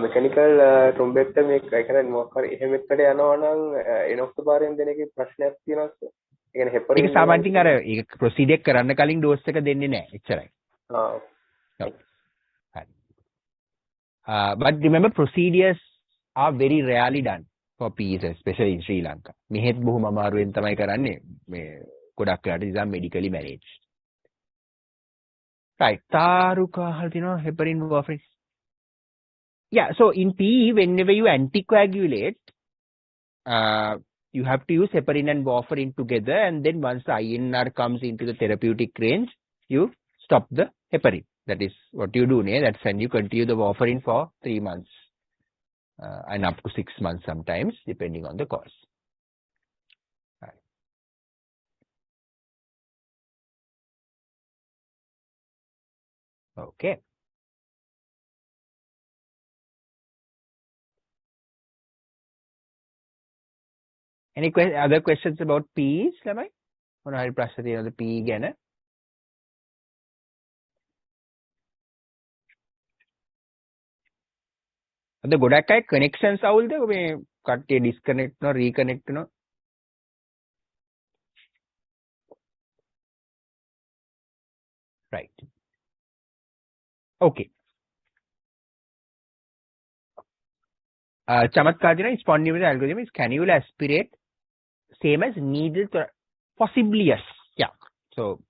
mechanical thrombectomy එක කරන්නේ මොකක් හරි එහෙම එකට යනවා නම් inoxaparin දෙන එකේ ප්‍රශ්නයක් තියෙනවා සර්. ඒ කියන්නේ heparin ඒක සාමාන්‍යයෙන් අර ඒක ප්‍රොසීඩ් එක කරන්න කලින් ඩෝස් එක දෙන්නේ නැහැ. එච්චරයි. But remember, procedures are very rarely done for PEs, especially in Sri Lanka. මෙහෙත් බොහොම අමාරුවෙන් තමයි කරන්නේ. මේ ගොඩක් වෙලාට these are medically managed. Right. Taruka, heparin, warfarin. Yeah, so in PE, whenever you anticoagulate, you have to use heparin and warfarin together, and then once the INR comes into the therapeutic range, you stop the heparin. That is what you do, that's when you continue the warfarin for 3 months and up to 6 months sometimes, depending on the cause. Right. Okay. Any other questions about PEs, Lamai? මොනවා හරි ප්‍රශ්න තියෙනවද PE ගැන? අද ගොඩක් අය connections අවුල්ද මේ කට්ටිය disconnect වෙනවා reconnect වෙනවා? Right. Okay. Chamatkar spondylometry algorithm is cannula aspirate, same as needle, possibly yes. Yeah. So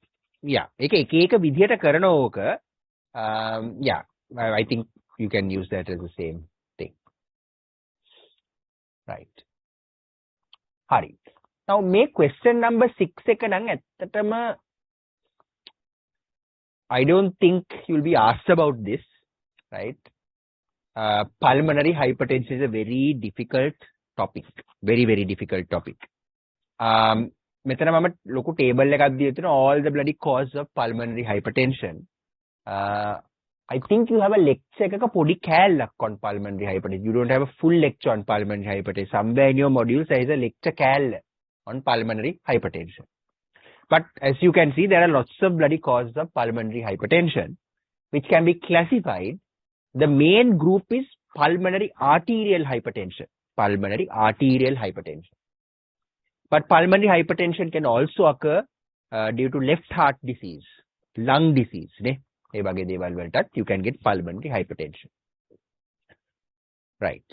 yeah, එක විදිහට කරන ඕක, yeah, I think you can use that as the same thing. Right. හරි. Now මේ question number 6 එක නම් ඇත්තටම I don't think you'll be asked about this, right? Pulmonary hypertension is a very difficult topic. Very, very difficult topic. මෙතන මම ලොකු table එකක් දීලා තියෙනවා all the bloody causes of pulmonary hypertension. I think you have a lecture එකක පොඩි කෑල්ලක් on pulmonary hypertension. You don't have a full lecture on pulmonary hypertension. Somewhere in your modules there is a lecture කෑල්ල on pulmonary hypertension. But as you can see, there are lots of bloody causes of pulmonary hypertension, which can be classified. The main group is pulmonary arterial hypertension. Pulmonary arterial hypertension. But pulmonary hypertension can also occur due to left heart disease, lung disease. You can get pulmonary hypertension. Right.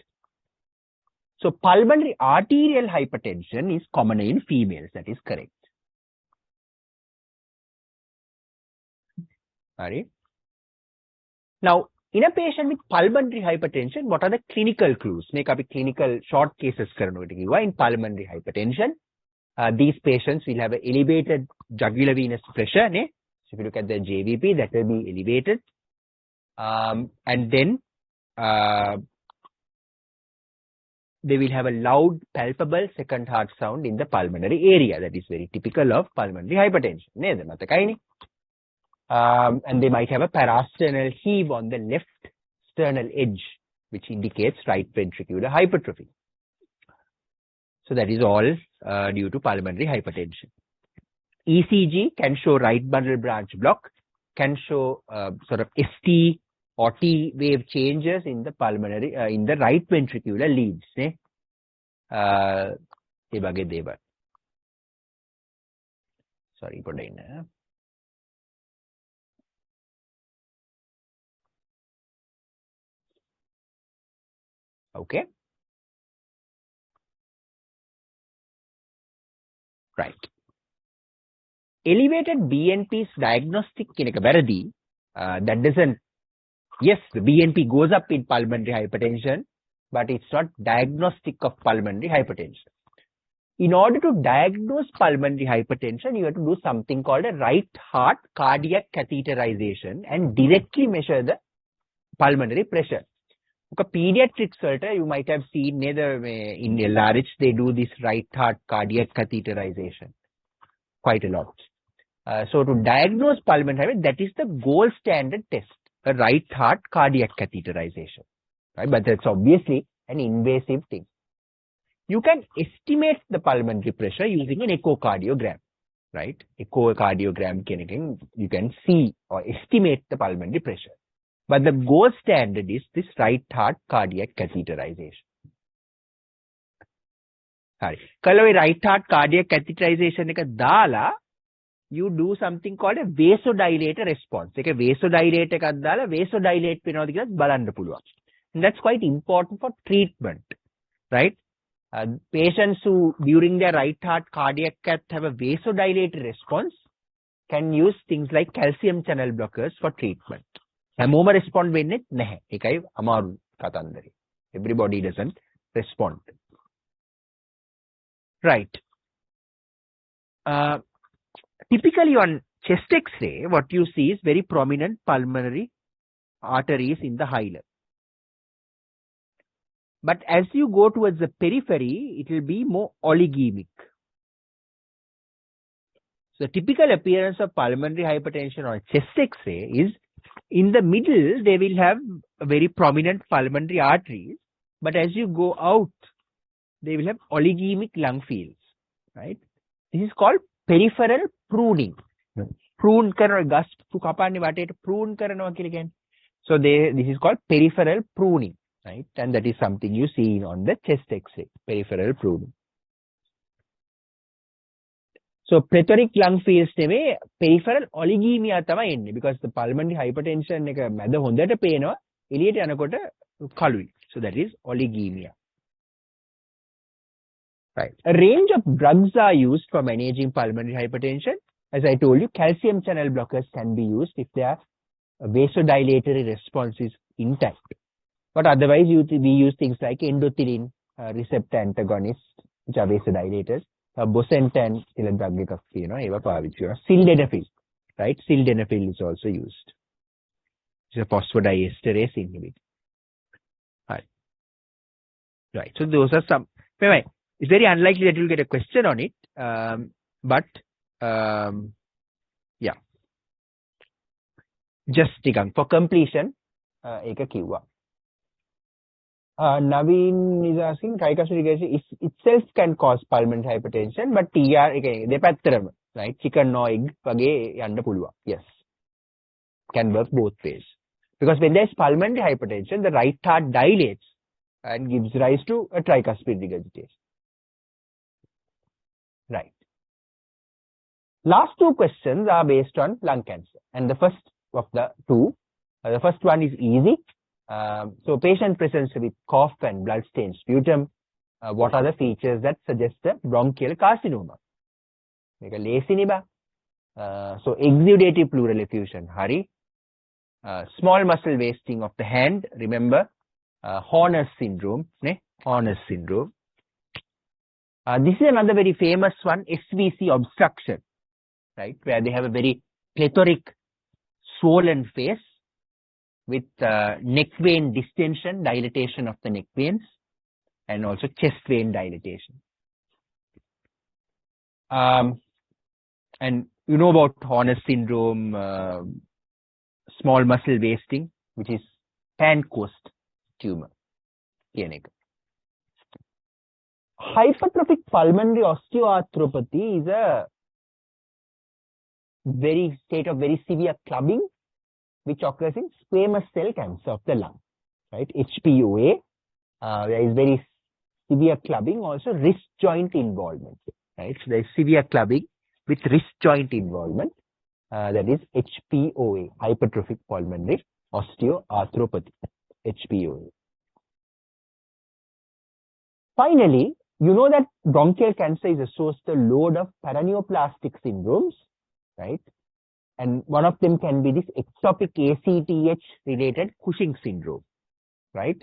So pulmonary arterial hypertension is common in females. That is correct. Alright. Now, in a patient with pulmonary hypertension, what are the clinical clues? Make up clinical short cases in pulmonary hypertension. These patients will have an elevated jugular venous pressure. So if you look at the JVP, that will be elevated. And then they will have a loud, palpable second heart sound in the pulmonary area. That is very typical of pulmonary hypertension. And they might have a parasternal heave on the left sternal edge, which indicates right ventricular hypertrophy. So that is all due to pulmonary hypertension. ECG can show right bundle branch block, can show sort of ST or T wave changes in the pulmonary, in the right ventricular leads. Sorry, put in. Okay. Right. Elevated BNP is diagnostic that doesn't, yes, the BNP goes up in pulmonary hypertension, but it's not diagnostic of pulmonary hypertension. In order to diagnose pulmonary hypertension, you have to do something called a right heart cardiac catheterization and directly measure the pulmonary pressure. Pediatrics, you might have seen neither in LRH, they do this right heart cardiac catheterization quite a lot. So to diagnose pulmonary hypertension, that is the gold standard test, a right heart cardiac catheterization. Right? But that's obviously an invasive thing. You can estimate the pulmonary pressure using an echocardiogram. Right? Echocardiogram, you can see or estimate the pulmonary pressure. But the gold standard is this right heart cardiac catheterization. Right heart cardiac catheterization you do something called a vasodilator response. A vasodilator vasodilate and that's quite important for treatment. Right? Patients who during their right heart cardiac cath have a vasodilator response can use things like calcium channel blockers for treatment. හැමෝම respond වෙන්නේ නැහැ. ඒකයි අමාරු කතන්දරේ. Everybody doesn't respond. Right. Typically on chest X-ray, what you see is very prominent pulmonary arteries in the hilum. But as you go towards the periphery, it will be more oligemic. So the typical appearance of pulmonary hypertension on chest X-ray is in the middle, they will have a very prominent pulmonary arteries, but as you go out, they will have oligemic lung fields, right? This is called peripheral pruning. Prune karana gas kapanne wateyata prune karanawa kiyala කියන්නේ. So this is called peripheral pruning, right? And that is something you see on the chest X-ray, peripheral pruning. So plethoric lung fields නෙමේ peripheral oligemia තමයි එන්නේ because the pulmonary hypertension එක මැද හොඳට පේනවා එළියට යනකොට කළුයි. So that is oligemia. Right. A range of drugs are used for managing pulmonary hypertension. as I told you, calcium channel blockers can be used if their vasodilatory response is intact. But otherwise, we use things like endothelin receptor antagonists, which are vasodilators, bosentan කියලා drug එකක් තියෙනවා, ඒවා පාවිච්චි කරනවා. Sildenafil, right? Sildenafil is also used. It's a phosphodiesterase inhibitor. Right. So those are some. It's very unlikely that you'll get a question on it, but yeah. Just for completion, ඒක කිව්වා. Naveen is asking, tricuspid regurgitation itself can cause pulmonary hypertension, but TR දෙපැත්තටම, right? Chicken or egg වගේ යන්න පුළුවන්. Yes. Can work both ways. Because when there is pulmonary hypertension, the right heart dilates and gives rise to a tricuspid regurgitation. Right. Last two questions are based on lung cancer. And the first of the two, the first one is easy. So patient presents with cough and blood-stained sputum. What are the features that suggest a bronchial carcinoma? Make a ලේසිනේ බා. So exudative pleural effusion, hari. Small muscle wasting of the hand, remember, Horner's syndrome, Horner's syndrome. This is another very famous one, SVC obstruction, right, where they have a very plethoric swollen face with neck vein distension, dilatation of the neck veins, and also chest vein dilatation. And you know about Horner's syndrome, small muscle wasting, which is Pancoast tumor. Hypertrophic pulmonary osteoarthropathy is a state of very severe clubbing, which occurs in squamous cell cancer of the lung, right? HPOA. There is very severe clubbing, also wrist joint involvement, right? So there is severe clubbing with wrist joint involvement. That is HPOA, hypertrophic pulmonary osteoarthropathy, HPOA. Finally, you know that bronchial cancer is associated with a load of paraneoplastic syndromes, right? And one of them can be this ectopic ACTH related Cushing syndrome, right?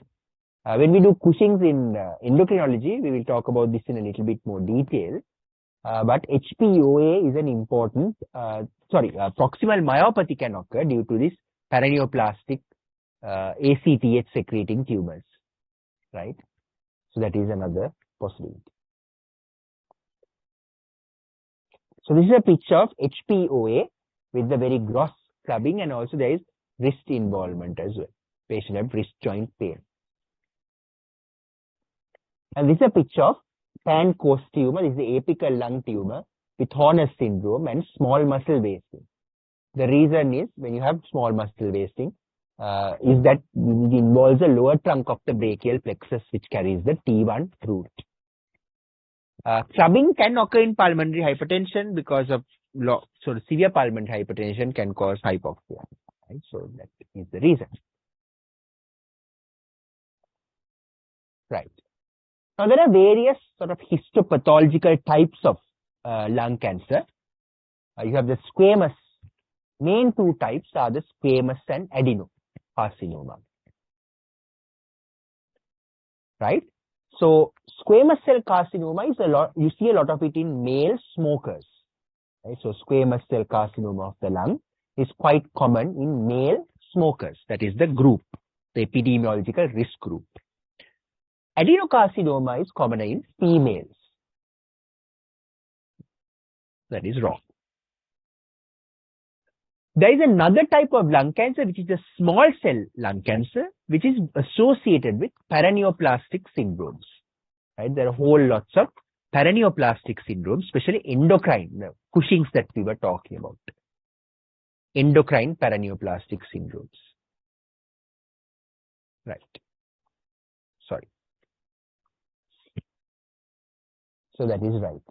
When we do Cushing's in endocrinology, we will talk about this in a little bit more detail. But HPOA is an important, proximal myopathy can occur due to this paraneoplastic ACTH secreting tumors, right? So that is another possibility. So this is a picture of HPOA with the very gross clubbing, and also there is wrist involvement as well. Patient have wrist joint pain. And this is a picture of Pancoast tumor. This is the apical lung tumor with Horner's syndrome and small muscle wasting. The reason is, when you have small muscle wasting, is that it involves the lower trunk of the brachial plexus, which carries the T1 root. Clubbing can occur in pulmonary hypertension because of severe pulmonary hypertension can cause hypoxia, right? So that is the reason. Right. Now there are various sort of histopathological types of lung cancer. You have the squamous. Main two types are the squamous and adenocarcinoma. Right? So squamous cell carcinoma is you see a lot of it in male smokers. Right? So squamous cell carcinoma of the lung is quite common in male smokers. That is the group, the epidemiological risk group. Adenocarcinoma is common in females. That is wrong. There is another type of lung cancer, which is the small cell lung cancer, which is associated with paraneoplastic syndromes. Right? There are whole lots of paraneoplastic syndromes, especially endocrine, the Cushing's that we were talking about. Endocrine paraneoplastic syndromes. Right. Sorry. So that is right.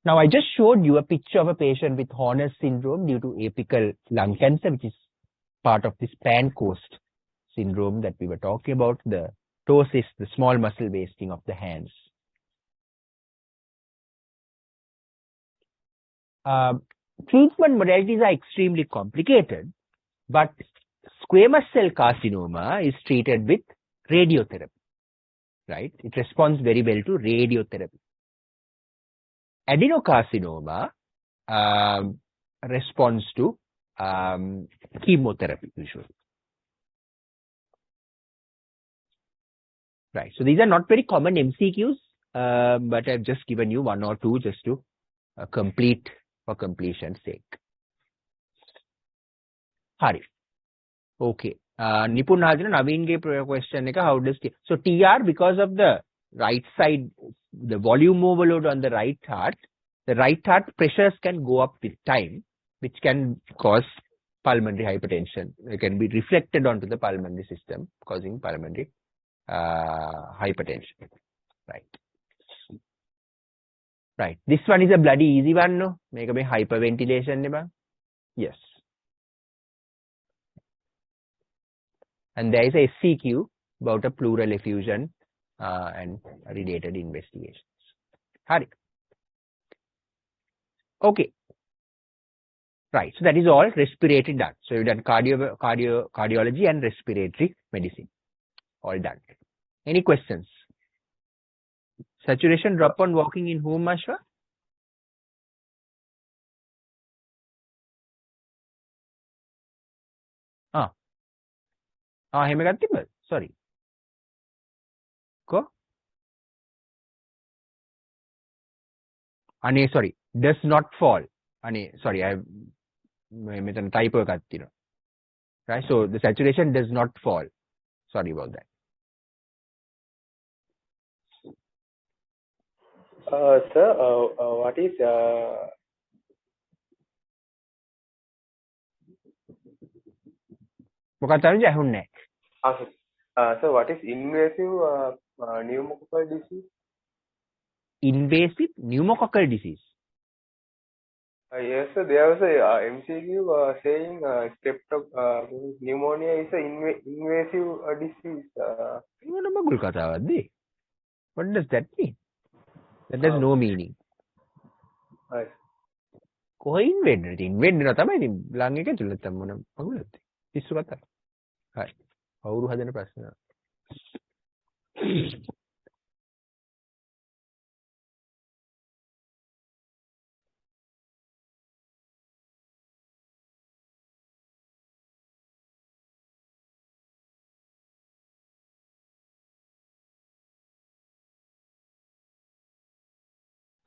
Now, I just showed you a picture of a patient with Horner's syndrome due to apical lung cancer, which is part of this Pancoast syndrome that we were talking about, the ptosis, the small muscle wasting of the hands. treatment modalities are extremely complicated, but squamous cell carcinoma is treated with radiotherapy, right? It responds very well to radiotherapy. Adenocarcinoma responds to chemotherapy usually. Right. So these are not very common MCQs, but I've just given you one or two just to complete for completion's sake. Hari. Okay. Nipun Hajana Naveen's question, how does so TR, because of the right side, the volume overload on the right heart pressures can go up with time, which can cause pulmonary hypertension. It can be reflected onto the pulmonary system, causing pulmonary hypertension. Right. Right. This one is a bloody easy one, no? Make a hyperventilation. Yes. And there is a SCQ about a pleural effusion and related investigations. Hari. Okay. Right. So that is all respiratory done. So you've done cardiology and respiratory medicine. All done. Any questions? Saturation drop on walking in whom, Ashwa? Sorry. Go. Sorry. Does not fall. Sorry, I have made a typo. Right. So the saturation does not fall. Sorry about that. Sir, what is so what is invasive pneumococcal disease? Invasive pneumococcal disease. Yes, sir. There was a MCQ saying pneumonia is an invasive disease. What does that mean? That has no meaning. Right.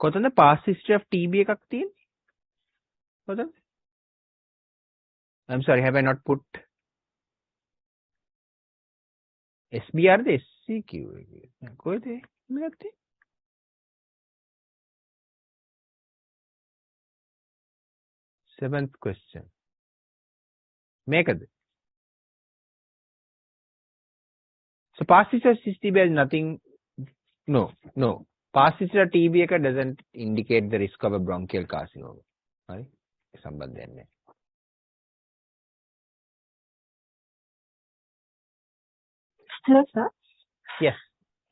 කොතනද past history of TB එකක් තියෙන්නේ? කොතනද? I'm sorry, have I not put SBR the SCQ එකේ? කොහෙද මේකක් තියෙන්නේ? Seventh question. මේකද? So past history of TB has nothing. No. Past history of TB doesn't indicate the risk of a bronchial carcinoma. Right? Hello, sir. Yes.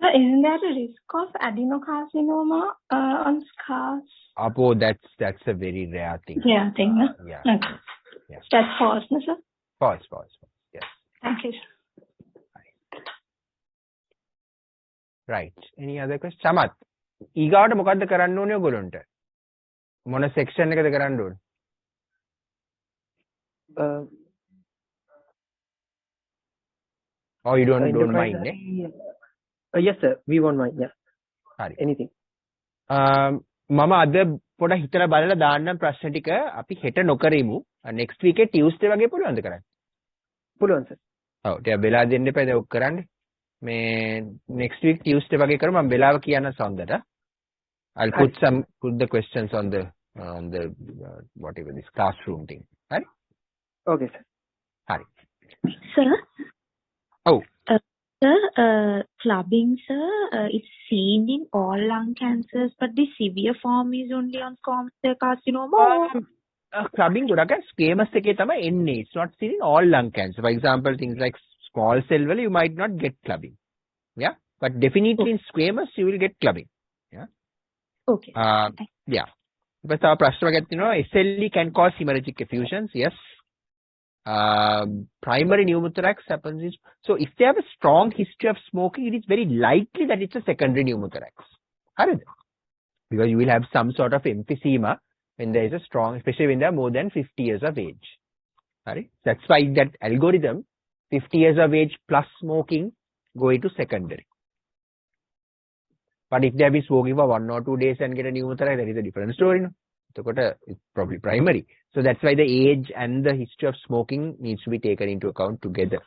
Sir, isn't there a risk of adenocarcinoma on scars? Apo, that's a very rare thing. Yeah, thing, no? Yeah. Okay. Yes. That's false, no, sir? False. Yes. Thank you, sir. Right. Any other question? Samat. ඊගාවට මොකද්ද කරන්න ඕනේ ඔයගොල්ලන්ට? මොන section එකද කරන්න ඕනේ? Oh, you don't mind, eh? Yes, sir. We won't mind. Yeah. Hari. Anything. මම අද පොඩ හිතලා බලලා දාන්නම් ප්‍රශ්න ටික අපි හෙට නොකරෙමු. next week Tuesday වගේ පුළුවන්ද කරන්න? පුළුවන් sir. ඔව් ටික වෙලා දෙන්න එපා ඒක කරන්න. මේ next week Tuesday වගේ කරමු මම වෙලාව කියන්න සඳට. I'll put the questions on the whatever this classroom thing. Right? Okay, sir. Hari. Sir? Oh. Sir, clubbing, sir, it's seen in all lung cancers, but the severe form is only on squamous cell carcinoma? Clubbing squamous එකේ තමයි එන්නේ. It's not seen in all lung cancer. For example, things like small cell well, you might not get clubbing. Yeah? But definitely in squamous, you will get clubbing. Yeah? Okay. Yeah. But our ප්‍රශ්න SLE can cause hemorrhagic effusions. Yes. Primary pneumothorax happens is, so if they have a strong history of smoking, it is very likely that it's a secondary pneumothorax. Because you will have some sort of emphysema when there is a strong, especially when they are more than 50 years of age. That's why that algorithm, 50 years of age plus smoking, go into secondary. But if they have been smoking for 1 or 2 days and get a pneumothorax, that is a different story. No? So it's probably primary. So that's why the age and the history of smoking needs to be taken into account together.